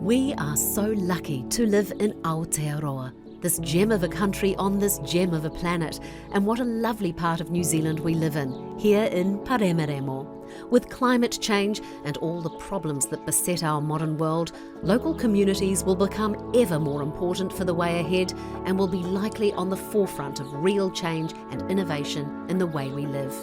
We are so lucky to live in Aotearoa, this gem of a country on this gem of a planet, and what a lovely part of New Zealand we live in, here in Paremoremo. With climate change and all the problems that beset our modern world, local communities will become ever more important for the way ahead and will be likely on the forefront of real change and innovation in the way we live.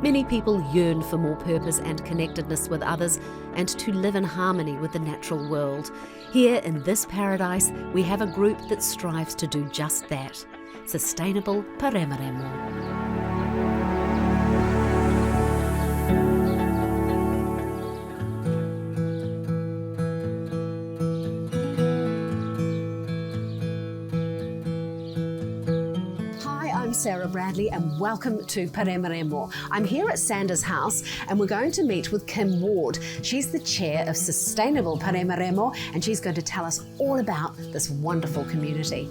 Many people yearn for more purpose and connectedness with others and to live in harmony with the natural world. Here in this paradise, we have a group that strives to do just that. Sustainable Paremoremo. I'm Sarah Bradley and welcome to Paremoremo. I'm here at Sanders House and we're going to meet with Kim Ward. She's the chair of Sustainable Paremoremo and she's going to tell us all about this wonderful community.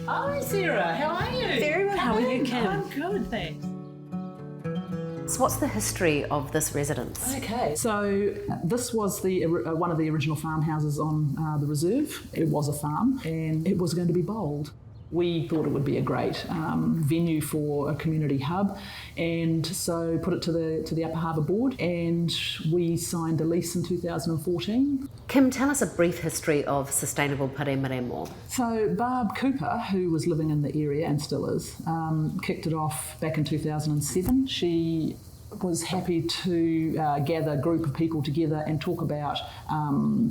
Hi Sarah, how are you? Very well, how are you, Kim? I'm good, thanks. So what's the history of this residence? Okay, so this was one of the original farmhouses on the reserve. It was a farm and it was going to be bowled. We thought it would be a great venue for a community hub, and so put it to the Upper Harbour Board, and we signed a lease in 2014. Kim, tell us a brief history of Sustainable Paremoremo. So Barb Cooper, who was living in the area and still is, kicked it off back in 2007. She was happy to gather a group of people together and talk about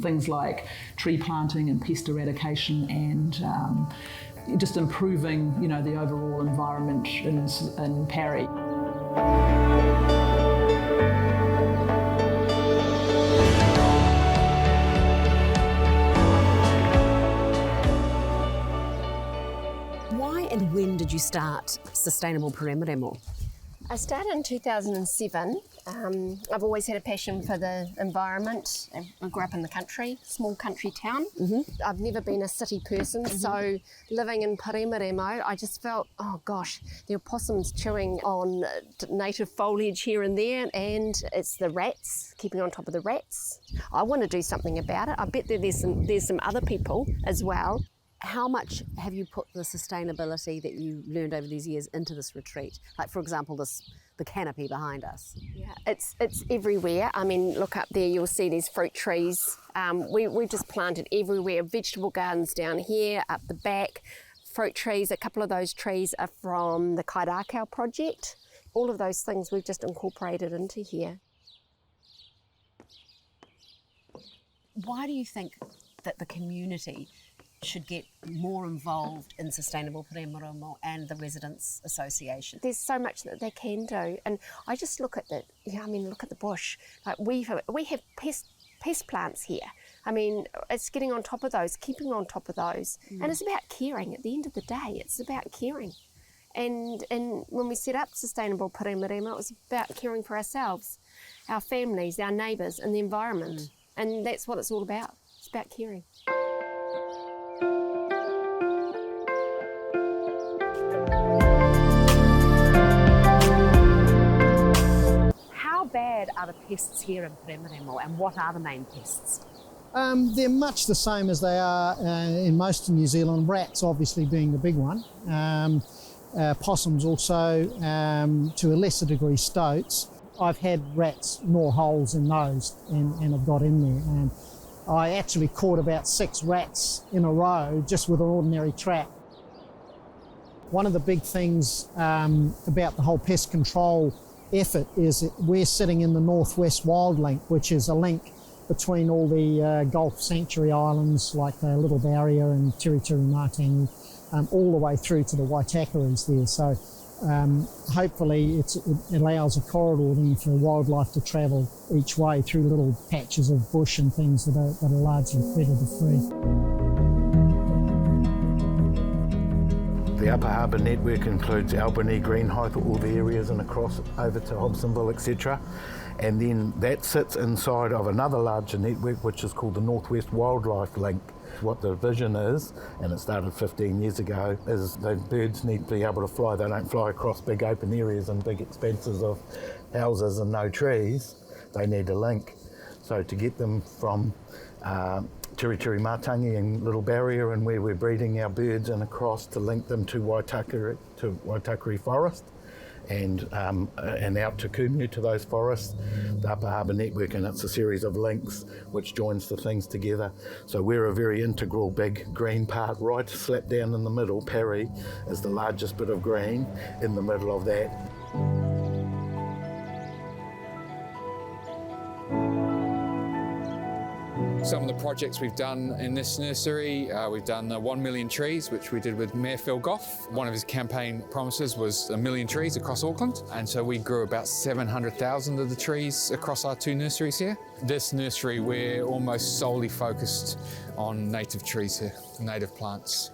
things like tree planting and pest eradication and just improving, the overall environment in Parry. Why and when did you start Sustainable Paremoremo? I started in 2007. I've always had a passion for the environment. I grew up in the country, small country town. I've never been a city person, so living in Paremoremo, I just felt, oh gosh, there are possums chewing on native foliage here and there, and it's the rats, keeping on top of the rats. I want to do something about it. I bet there's some other people as well. How much have you put the sustainability that you learned over these years into this retreat? Like, for example, the canopy behind us. Yeah, it's everywhere. I mean, look up there, you'll see these fruit trees. We've just planted everywhere. Vegetable gardens down here, up the back, fruit trees. A couple of those trees are from the Kairakau project. All of those things we've just incorporated into here. Why do you think that the community should get more involved in Sustainable Paremoremo and the Residents Association? There's so much that they can do, and I just look at look at the bush. Like we have pest plants here. I mean, it's getting on top of those, keeping on top of those, and it's about caring. At the end of the day, it's about caring. And when we set up Sustainable Paremoremo, it was about caring for ourselves, our families, our neighbours, and the environment, and that's what it's all about. It's about caring. How bad are the pests here in Paremoremo, and what are the main pests? They're much the same as they are in most of New Zealand, rats obviously being the big one. Possums also, to a lesser degree stoats. I've had rats gnaw holes in those and have got in there. And I actually caught about 6 rats in a row just with an ordinary trap. One of the big things about the whole pest control effort is that we're sitting in the Northwest Wild Link, which is a link between all the Gulf Sanctuary Islands like Little Barrier and Tiritiri-Matangi, all the way through to the Waitakaris there. So hopefully it allows a corridor then for wildlife to travel each way through little patches of bush and things that are largely predator-free. The Upper Harbour network includes Albany, Greenhithe, all the areas and across over to Hobsonville, etc. And then that sits inside of another larger network which is called the Northwest Wildlife Link. What the vision is, and it started 15 years ago, is the birds need to be able to fly. They don't fly across big open areas and big expanses of houses and no trees. They need a link. So to get them from Tiri Matangi and Little Barrier and where we're breeding our birds and across to link them to Waitakere Forest and out to Kumu to those forests, the Upper Harbour Network, and it's a series of links which joins the things together. So we're a very integral big green part right slap down in the middle. Parry is the largest bit of green in the middle of that. Some of the projects we've done in this nursery, we've done 1 million trees, which we did with Mayor Phil Goff. One of his campaign promises was 1 million trees across Auckland, and so we grew about 700,000 of the trees across our 2 nurseries here. This nursery, we're almost solely focused on native trees here, native plants.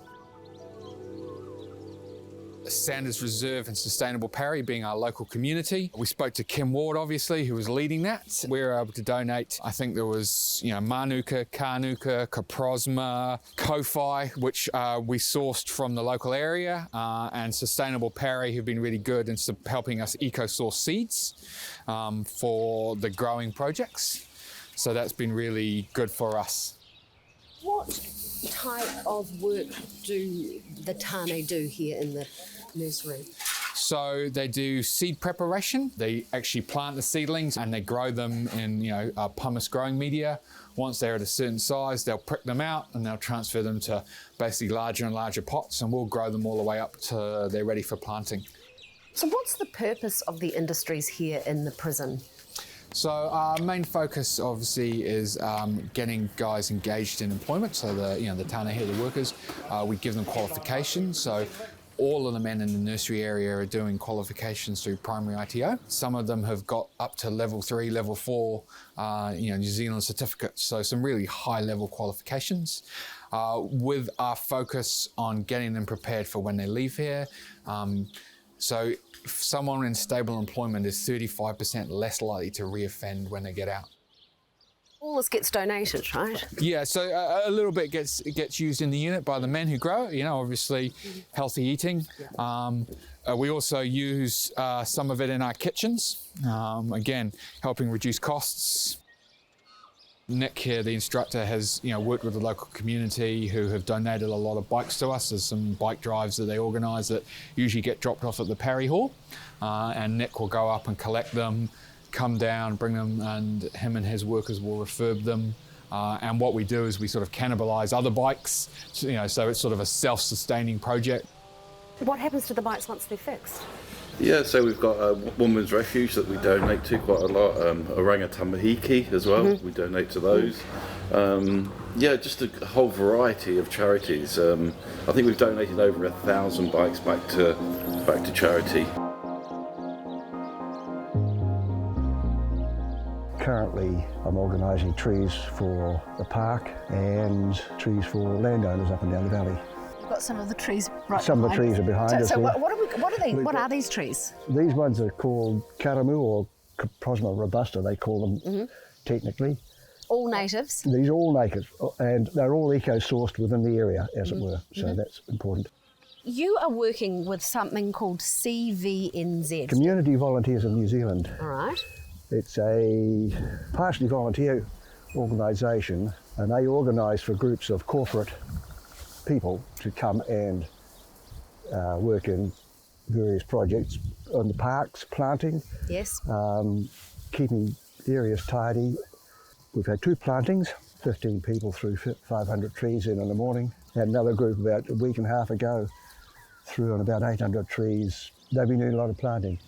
Sanders Reserve and Sustainable Parry being our local community. We spoke to Kim Ward, obviously, who was leading that. We were able to donate, I think there was, Manuka, Kanuka, Kaprosma, Kofi, which we sourced from the local area, and Sustainable Parry, who've been really good in helping us eco-source seeds for the growing projects. So that's been really good for us. What type of work do the Tāne do here in the nursery? So they do seed preparation. They actually plant the seedlings and they grow them in, pumice growing media. Once they're at a certain size, they'll prick them out and they'll transfer them to basically larger and larger pots, and we'll grow them all the way up to they're ready for planting. So what's the purpose of the industries here in the prison? So our main focus obviously is getting guys engaged in employment. So the Tāne here, the workers, we give them qualifications. So all of the men in the nursery area are doing qualifications through primary ITO. Some of them have got up to level 3, level 4, New Zealand certificates. So some really high level qualifications. With our focus on getting them prepared for when they leave here. So someone in stable employment is 35% less likely to reoffend when they get out. All this gets donated, right? Yeah, so a little bit gets used in the unit by the men who grow it, obviously healthy eating. We also use some of it in our kitchens, again, helping reduce costs. Nick here, the instructor, has worked with the local community who have donated a lot of bikes to us. There's some bike drives that they organise that usually get dropped off at the Parry Hall, and Nick will go up and collect them, come down, bring them, and him and his workers will refurb them. And what we do is we sort of cannibalise other bikes, so it's sort of a self-sustaining project. What happens to the bikes once they're fixed? Yeah, so we've got a women's refuge that we donate to quite a lot, Oranga Tamahiki as well, we donate to those. Just a whole variety of charities. I think we've donated over 1,000 bikes back to charity. Currently, I'm organising trees for the park and trees for landowners up and down the valley. Got some of the trees right Some of the trees are behind us. So here. what are these trees? These ones are called karamu or Caprosma robusta, they call them technically. All natives? These are all native, and they're all eco-sourced within the area, as it were, so that's important. You are working with something called CVNZ. Community Volunteers of New Zealand. All right. It's a partially volunteer organisation, and they organise for groups of corporate people to come and work in various projects on the parks, planting, Yes. keeping areas tidy. We've had 2 plantings, 15 people threw 500 trees in the morning. Had another group about a week and a half ago threw on about 800 trees. They've been doing a lot of planting.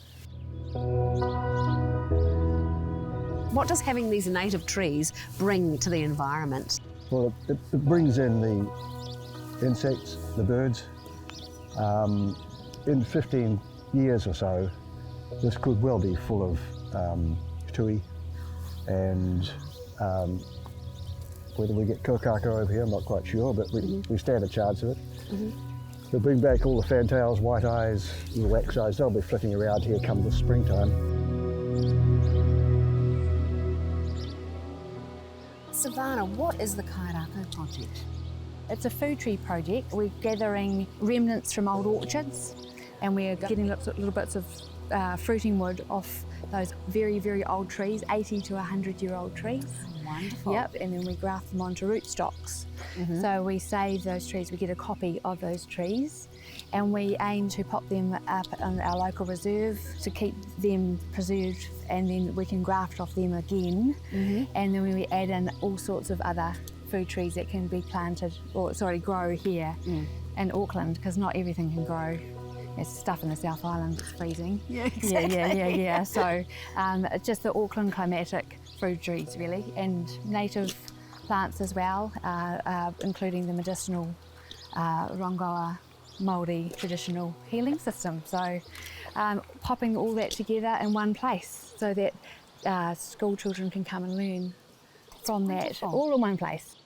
What does having these native trees bring to the environment? Well, it brings in the insects, the birds. In 15 years or so, this could well be full of tui, and whether we get kokaka over here, I'm not quite sure, but we stand a chance of it. They'll bring back all the fantails, white eyes, little wax eyes. They'll be flitting around here come the springtime. Savannah, what is the Kairako project? It's a food tree project. We're gathering remnants from old orchards, and we're getting little bits of fruiting wood off those very, very old trees, 80 to 100-year-old trees. Wonderful. Yep, and then we graft them onto rootstocks. So we save those trees, we get a copy of those trees, and we aim to pop them up on our local reserve to keep them preserved, and then we can graft off them again. And then we add in all sorts of other food trees that can be planted, or grow here in Auckland, because not everything can grow. There's stuff in the South Island that's freezing. Yeah, exactly. Yeah. So just the Auckland climatic fruit trees really, and native plants as well, including the medicinal Rongoa Māori traditional healing system. So popping all that together in one place so that school children can come and learn from that, all in one place.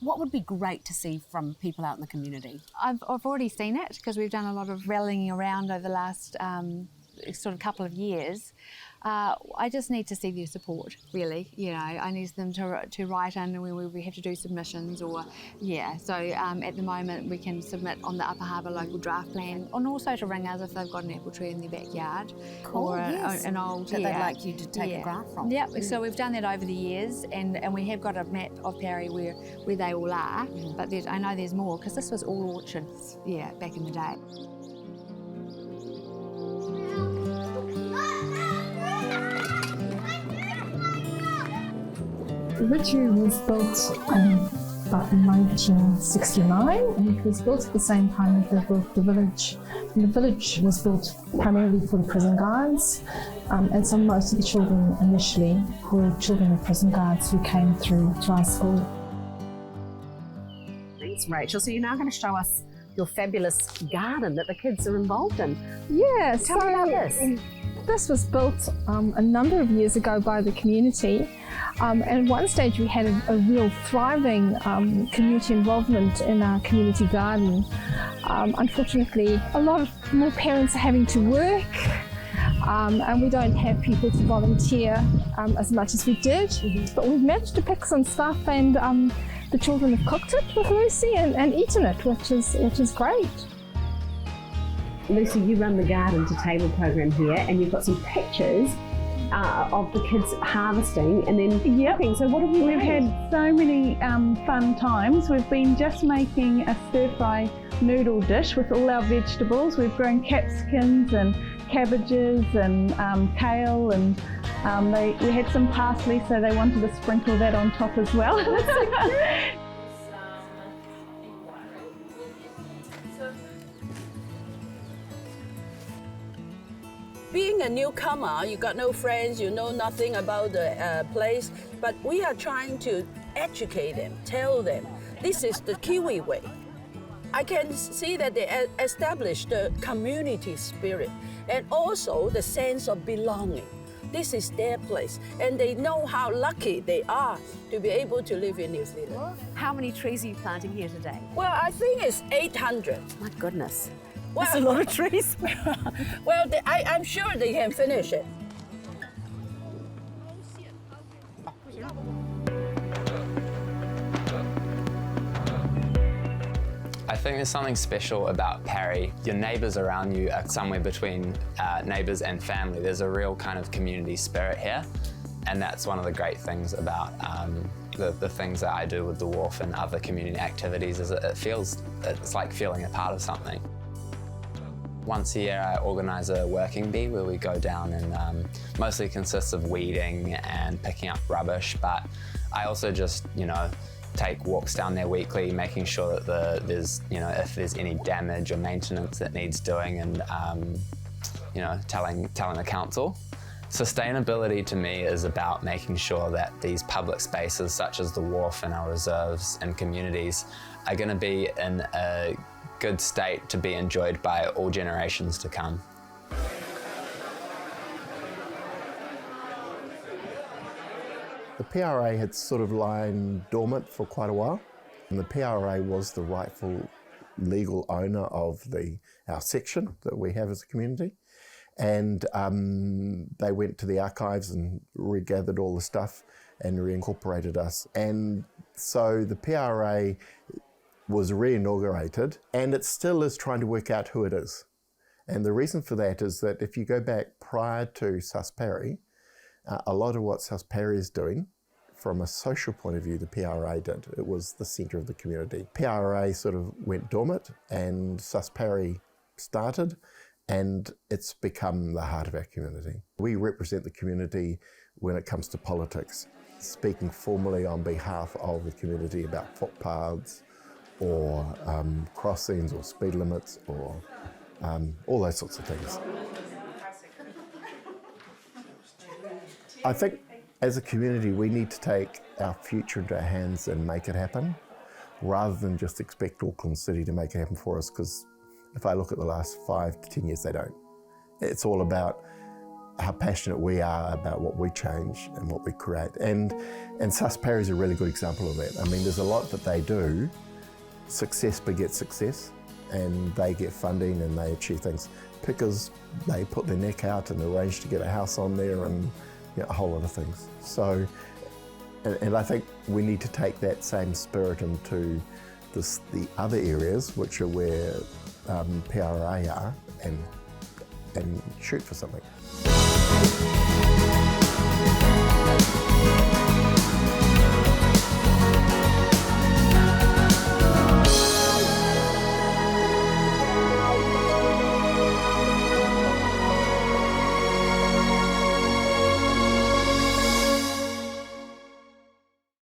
What would be great to see from people out in the community? I've already seen it, because we've done a lot of rallying around over the last sort of couple of years. I just need to see their support, really. You know, I need them to write in when we have to do submissions, or So at the moment we can submit on the Upper Harbour local draft plan, and also to ring us if they've got an apple tree in their backyard, or an old that they'd like you to take a graft from. Yep. So we've done that over the years, and we have got a map of Parry where they all are. But I know there's more, because this was all orchards, back in the day. The Ridgeview was built about in 1969, and it was built at the same time that they built the village. And the village was built primarily for the prison guards, and so most of the children initially were children of prison guards who came through to our school. Thanks, Rachel. So you're now going to show us your fabulous garden that the kids are involved in. Yeah, Tell me about this. This was built a number of years ago by the community. And at one stage we had a real thriving community involvement in our community garden. Unfortunately, a lot of more parents are having to work, and we don't have people to volunteer as much as we did. But we've managed to pick some stuff, and the children have cooked it with Lucy and eaten it, which is great. Lucy, you run the Garden to Table program here, and you've got some pictures of the kids harvesting and then cooking. So what have you We've had so many fun times. We've been just making a stir-fry noodle dish with all our vegetables. We've grown capsicums and cabbages and kale, and we had some parsley, so they wanted to sprinkle that on top as well. Being a newcomer, you got no friends, you know nothing about the place, but we are trying to educate them, tell them, this is the Kiwi way. I can see that they established the community spirit and also the sense of belonging. This is their place, and they know how lucky they are to be able to live in New Zealand. How many trees are you planting here today? Well, I think it's 800. My goodness. Well, that's a lot of trees. Well, I'm sure they can finish it. I think there's something special about Parry. Your neighbours around you are somewhere between neighbours and family. There's a real kind of community spirit here, and that's one of the great things about the things that I do with the Wharf and other community activities, is it's like feeling a part of something. Once a year I organise a working bee where we go down, and mostly consists of weeding and picking up rubbish, but I also just, take walks down there weekly, making sure that there's, if there's any damage or maintenance that needs doing, and, telling the council. Sustainability to me is about making sure that these public spaces such as the Wharf and our reserves and communities are going to be in a good state to be enjoyed by all generations to come. The PRA had sort of lain dormant for quite a while, and the PRA was the rightful legal owner of our section that we have as a community, and they went to the archives and regathered all the stuff and reincorporated us. And so the PRA was re-inaugurated, and it still is trying to work out who it is. And the reason for that is that if you go back prior to Sus Pari, a lot of what Sus Pari is doing, from a social point of view, the PRA did. It was the centre of the community. PRA sort of went dormant and Sus Pari started, and it's become the heart of our community. We represent the community when it comes to politics, speaking formally on behalf of the community about footpaths or crossings or speed limits or all those sorts of things. I think as a community we need to take our future into our hands and make it happen, rather than just expect Auckland City to make it happen for us, because if I look at the last 5 to 10 years, they don't. It's all about how passionate we are about what we change and what we create. And Sus Pari is a really good example of that. I mean, there's a lot that they do. Success begets success, and they get funding and they achieve things. Pickers, they put their neck out and arrange to get a house on there and a whole lot of things. So, and I think we need to take that same spirit into the other areas, which are where PRA are, and shoot for something.